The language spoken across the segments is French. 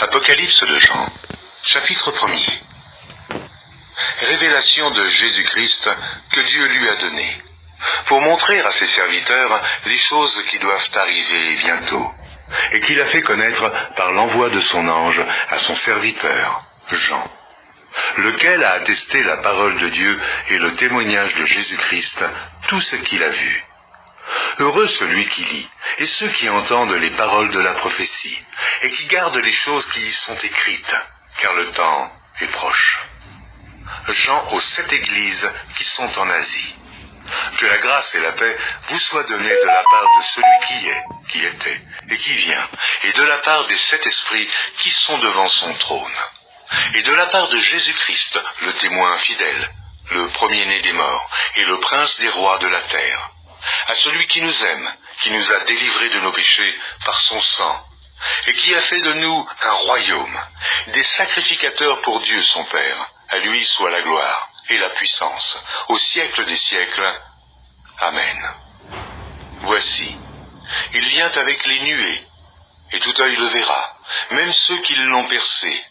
Apocalypse de Jean, chapitre 1er. Révélation de Jésus-Christ que Dieu lui a donnée, pour montrer à ses serviteurs les choses qui doivent arriver bientôt, et qu'il a fait connaître par l'envoi de son ange à son serviteur, Jean, lequel a attesté la parole de Dieu et le témoignage de Jésus-Christ, tout ce qu'il a vu. Heureux celui qui lit, et ceux qui entendent les paroles de la prophétie, et qui gardent les choses qui y sont écrites, car le temps est proche. Jean aux 7 églises qui sont en Asie. Que la grâce et la paix vous soient données de la part de celui qui est, qui était, et qui vient, et de la part des 7 esprits qui sont devant son trône, et de la part de Jésus-Christ, le témoin fidèle, le premier-né des morts, et le prince des rois de la terre, à celui qui nous aime, qui nous a délivrés de nos péchés par son sang, et qui a fait de nous un royaume, des sacrificateurs pour Dieu son Père. À lui soit la gloire et la puissance, au siècle des siècles. Amen. Voici, il vient avec les nuées, et tout œil le verra, même ceux qui l'ont percé,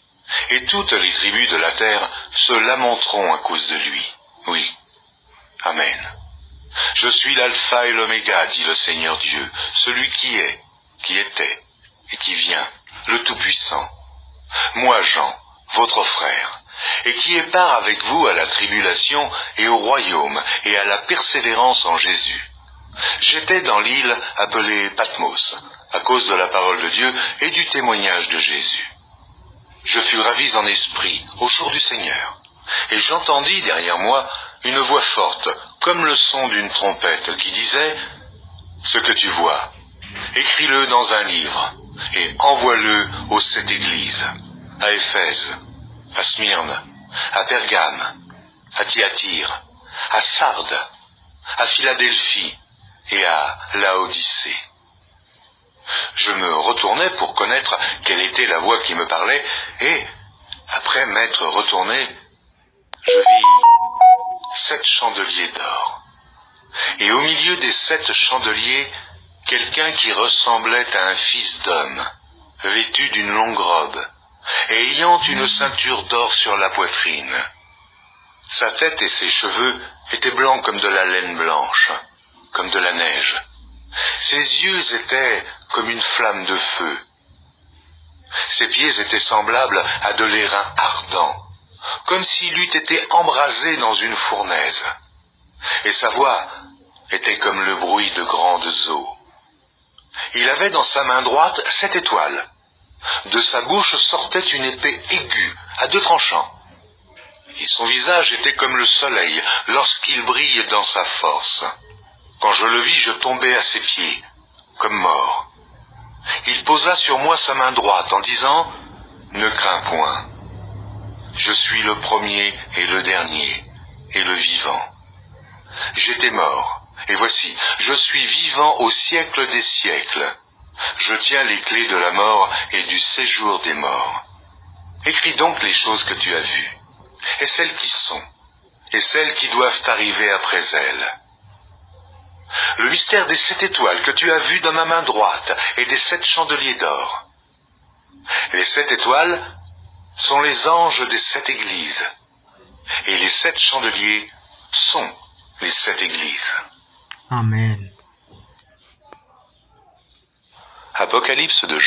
et toutes les tribus de la terre se lamenteront à cause de lui. Oui. Amen. Je suis l'alpha et l'oméga, dit le Seigneur Dieu, celui qui est, qui était, et qui vient, le Tout-Puissant. Moi, Jean, votre frère, et qui ai part avec vous à la tribulation et au royaume et à la persévérance en Jésus. J'étais dans l'île appelée Patmos, à cause de la parole de Dieu et du témoignage de Jésus. Je fus ravi en esprit au jour du Seigneur, et j'entendis derrière moi une voix forte, comme le son d'une trompette, qui disait « Ce que tu vois, écris-le dans un livre, et envoie-le aux 7 églises, à Éphèse, à Smyrne, à Pergame, à Thyatire, à Sardes, à Philadelphie et à Laodicée. » Je me retournai pour connaître quelle était la voix qui me parlait, et, après m'être retourné, je vis 7 chandeliers d'or. Et au milieu des 7 chandeliers, quelqu'un qui ressemblait à un fils d'homme, vêtu d'une longue robe, et ayant une ceinture d'or sur la poitrine. Sa tête et ses cheveux étaient blancs comme de la laine blanche, comme de la neige. Ses yeux étaient comme une flamme de feu. Ses pieds étaient semblables à de l'airain ardent, comme s'il eût été embrasé dans une fournaise. Et sa voix était comme le bruit de grandes eaux. Il avait dans sa main droite 7 étoiles. De sa bouche sortait une épée aiguë, à 2 tranchants. Et son visage était comme le soleil lorsqu'il brille dans sa force. Quand je le vis, je tombai à ses pieds, comme mort. Il posa sur moi sa main droite en disant « Ne crains point. Je suis le premier et le dernier, et le vivant. J'étais mort, et voici, je suis vivant au siècle des siècles. Je tiens les clés de la mort et du séjour des morts. Écris donc les choses que tu as vues, et celles qui sont, et celles qui doivent arriver après elles. Le mystère des 7 étoiles que tu as vues dans ma main droite et des 7 chandeliers d'or. Les 7 étoiles sont les anges des 7 églises, et les 7 chandeliers sont les 7 églises. Amen. Apocalypse de Jean.